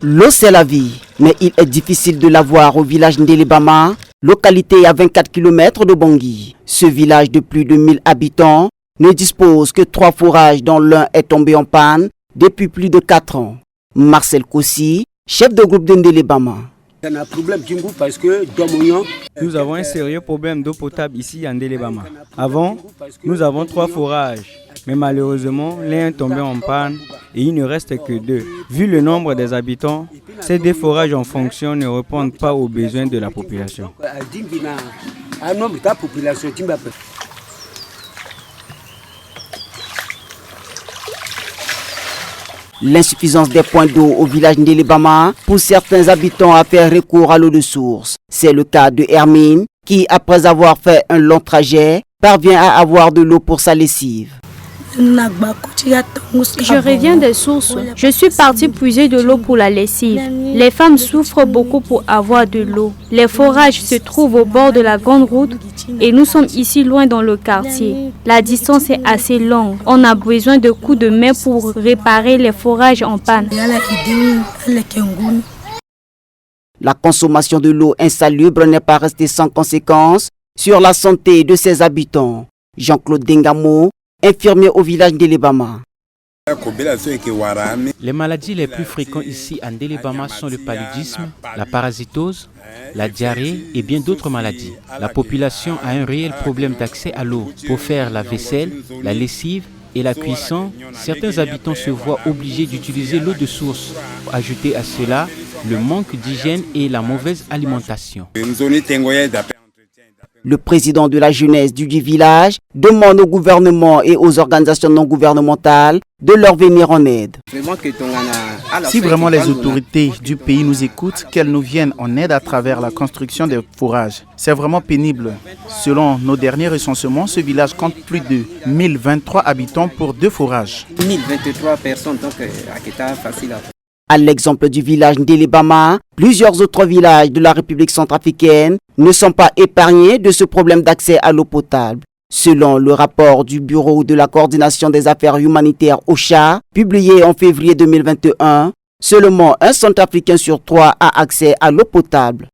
L'eau c'est la vie, mais il est difficile de l'avoir au village Ndélébama, localité à 24 km de Bangui. Ce village de plus de 1000 habitants ne dispose que 3 forages dont l'un est tombé en panne depuis plus de 4 ans. Marcel Kossi, chef de groupe de Ndélébama. Nous avons un sérieux problème d'eau potable ici à Ndélébama. Avant, nous avons 3 forages, mais malheureusement, l'un est tombé en panne et il ne reste que 2. Vu le nombre des habitants, ces 2 forages en fonction ne répondent pas aux besoins de la population. L'insuffisance des points d'eau au village Ndélébama pousse certains habitants à faire recours à l'eau de source. C'est le cas de Hermine qui, après avoir fait un long trajet, parvient à avoir de l'eau pour sa lessive. Je reviens des sources. Je suis partie puiser de l'eau pour la lessive. Les femmes souffrent beaucoup pour avoir de l'eau. Les forages se trouvent au bord de la grande route et nous sommes ici loin dans le quartier. La distance est assez longue. On a besoin de coups de main pour réparer les forages en panne. La consommation de l'eau insalubre n'est pas restée sans conséquences sur la santé de ses habitants. Jean-Claude Dengamo, infirmier au village Ndélébama. Les maladies les plus fréquentes ici à Ndélébama sont le paludisme, la parasitose, la diarrhée et bien d'autres maladies. La population a un réel problème d'accès à l'eau pour faire la vaisselle, la lessive et la cuisson. Certains habitants se voient obligés d'utiliser l'eau de source. Ajouter à cela le manque d'hygiène et la mauvaise alimentation. Le président de la jeunesse du village demande au gouvernement et aux organisations non gouvernementales de leur venir en aide. Si vraiment les autorités du pays nous écoutent, qu'elles nous viennent en aide à travers la construction des forages. C'est vraiment pénible. Selon nos derniers recensements, ce village compte plus de 1023 habitants pour 2 forages. 1023 personnes, donc facile à... À l'exemple du village Ndélébama, plusieurs autres villages de la République centrafricaine ne sont pas épargnés de ce problème d'accès à l'eau potable. Selon le rapport du Bureau de la coordination des affaires humanitaires OCHA, publié en février 2021, seulement un Centrafricain sur 3 a accès à l'eau potable.